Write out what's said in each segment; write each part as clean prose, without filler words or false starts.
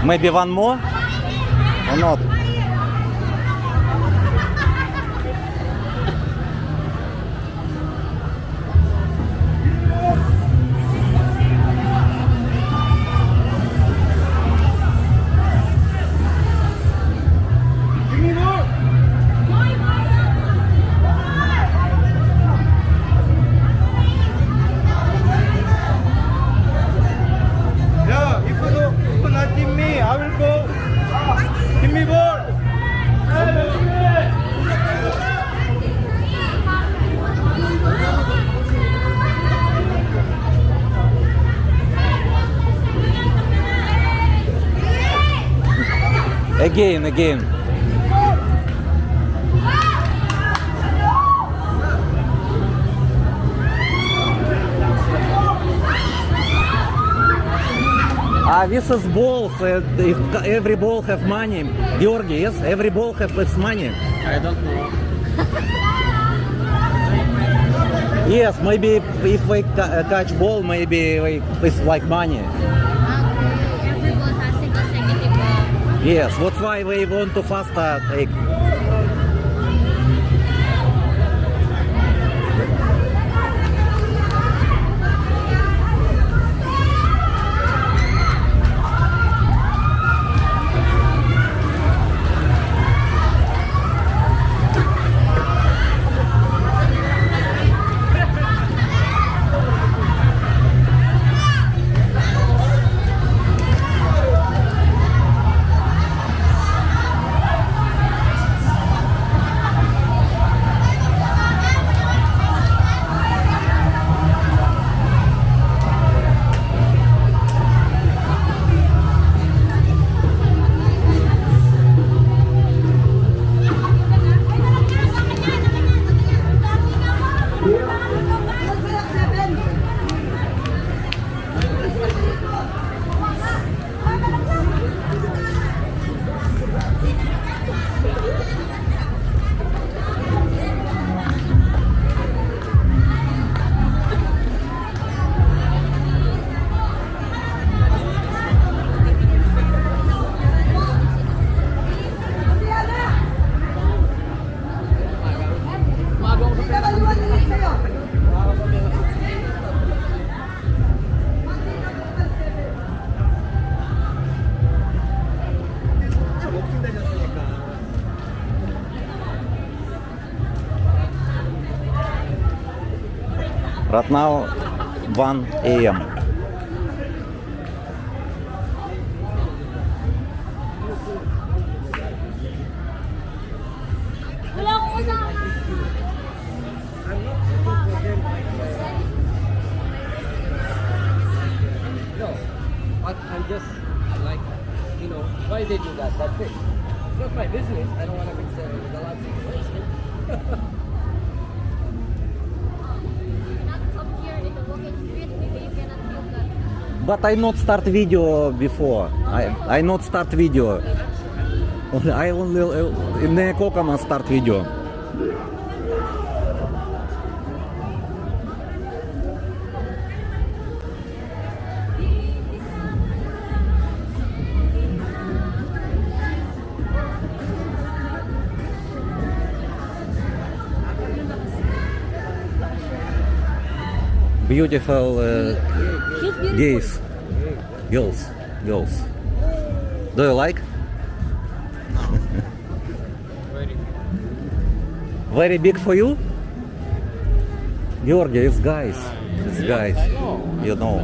Maybe one more or not? Again. This is balls. If every ball have money. Georgi, yes? Every ball have its money. I don't know. Yes, maybe if we catch ball, maybe it's like money. Every ball has a consecutive ball. Yes, that's why we want to faster take. Right now, 1 a.m. Wala akong kasama. No, but I'm just like, why they do that? That's it. It's not my business. I don't want to mix it with a lot of situation. Not up here in the walking street, maybe you cannot feel that. But I not start video before. I not start video. I only не кокона start video. Beautiful gays, girls. Do you like? Very big for you? Georgi, it's guys. It's guys. You know.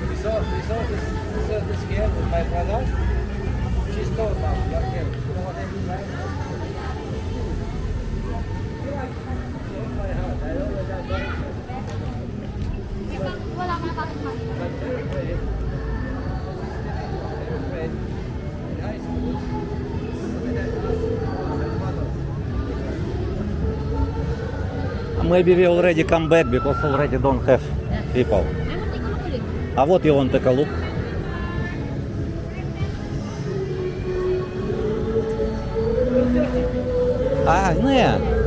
We saw this maybe we already come back because already don't have people. I will take a look at it. А вот you want take a look. А, не.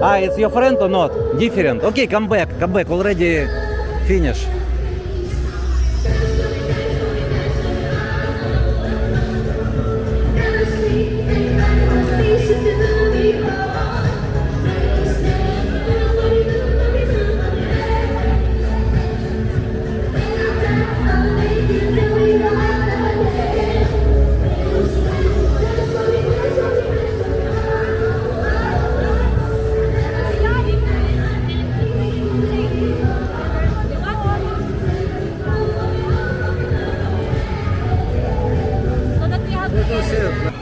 Ah, it's your friend or not? Different. Okay, come back. Come back. Already finish. So that we have to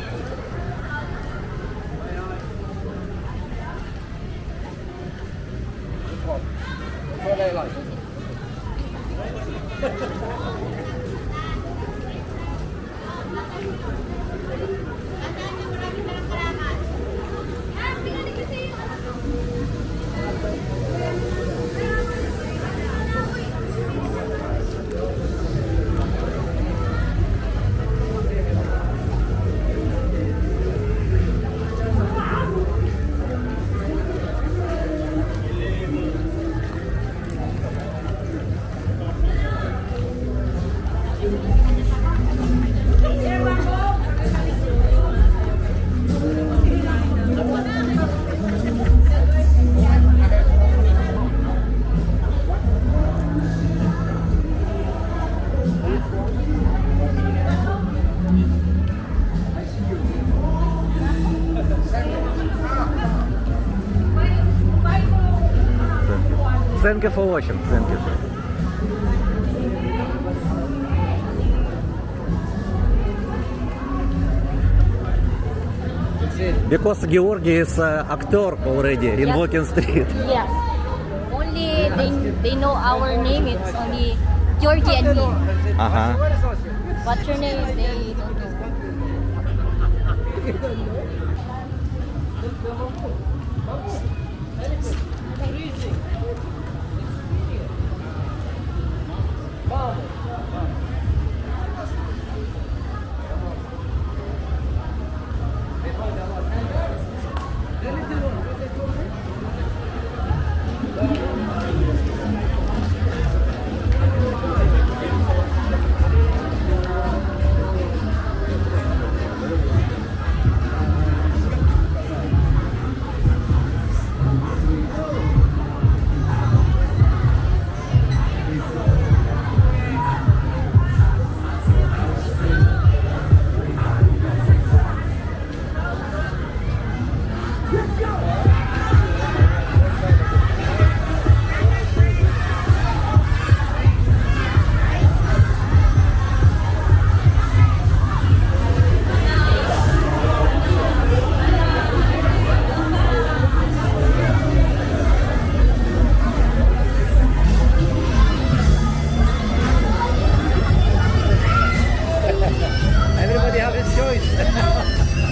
What I like. Thank you for watching. Thank you. That's it. Because Georgi is actor already in Yes. Walking Street. Yes. Only they know our name. It's only Georgie and me. Ага. What's your name? They don't know. Everybody have his choice.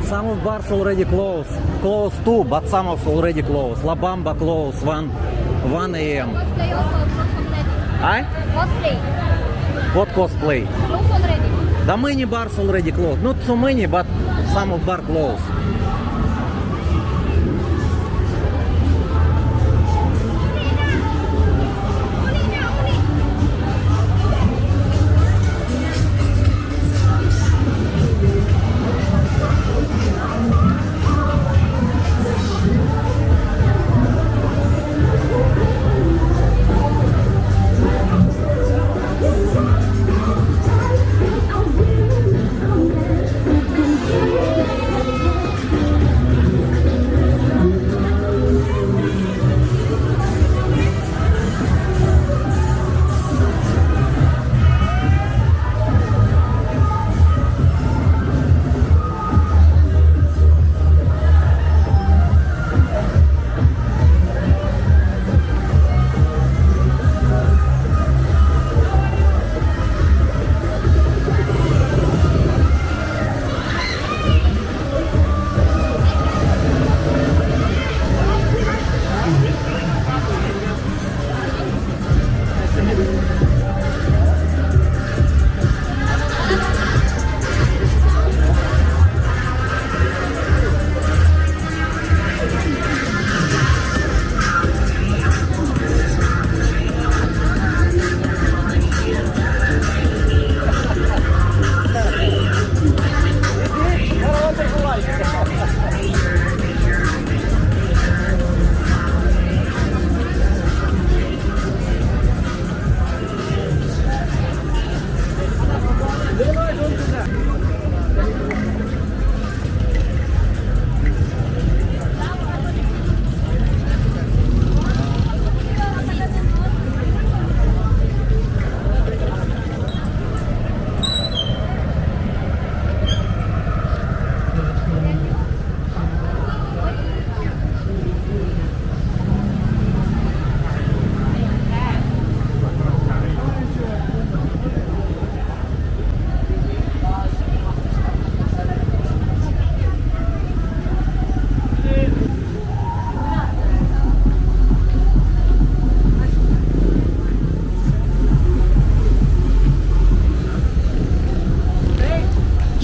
Some of bars already closed. Closed too, but some of already closed. La Bamba closed 1 a.m. Cosplay also close already. А? Cosplay What cosplay? close already. The many bars already closed. Not so many, but some of bar closed.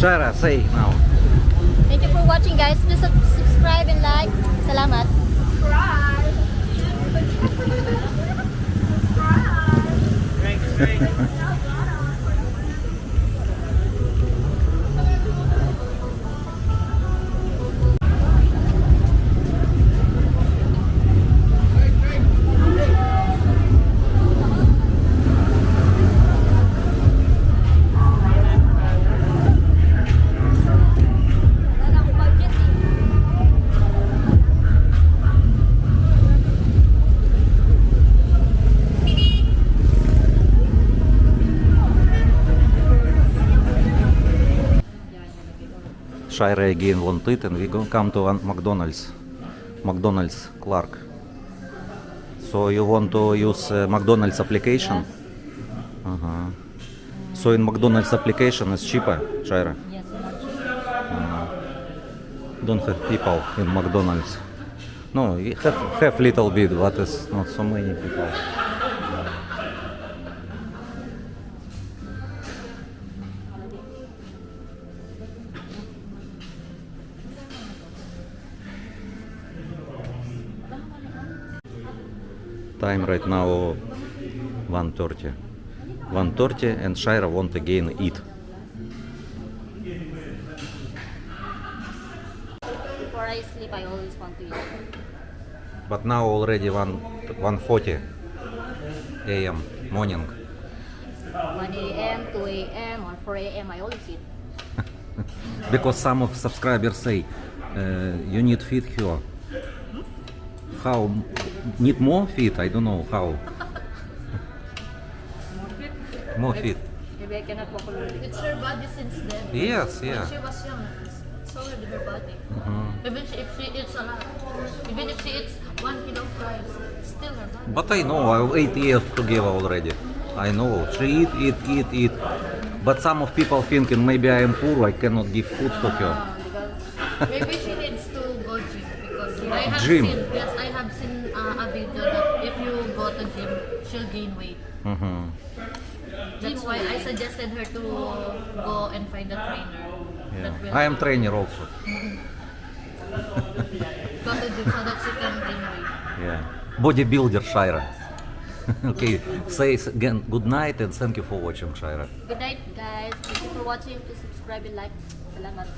Shaira, say now. Thank you for watching, guys. Please subscribe and like. Salamat. Wala akong budget eh. Shaira again want it, and we go come to McDonald's. McDonald's Clark. So you want to use McDonald's application? Uh-huh. So in McDonald's application it's cheaper, Shaira. Yes, Don't have people in McDonald's. No, you have little bit, but it's not so many people. Time right now 1:30. 1:30 and Shaira want again eat. Before I sleep, I always want to eat. But now already 1:40 a.m. morning. 1 a.m., 2 a.m., or 4 a.m. I always eat. Because some of subscribers say you need feed here. How need more feed? I don't know how. More feed. Maybe I cannot walk alone. It's her body since then. Yes, When yeah. she was young, it's already her body. Mhm. Even if she eats a lot, even if she eats 1 kilo of rice, it's still her body. But I know, I have 8 years together already. I know, she eat. But some of people thinking maybe I am poor, I cannot give food to her. Maybe she needs to go gym because I have Gym. seen. Yes, I have seen a video that if you go to gym, she'll gain weight. Mhm. That's why I suggested her to go and find a trainer. That will Yeah. I am trainer also. go to gym so that she can gain weight. Yeah. Bodybuilder Shaira. Okay, say again good night and thank you for watching, Shaira. Good night, guys. Thank you for watching. Please subscribe and like. Salamat.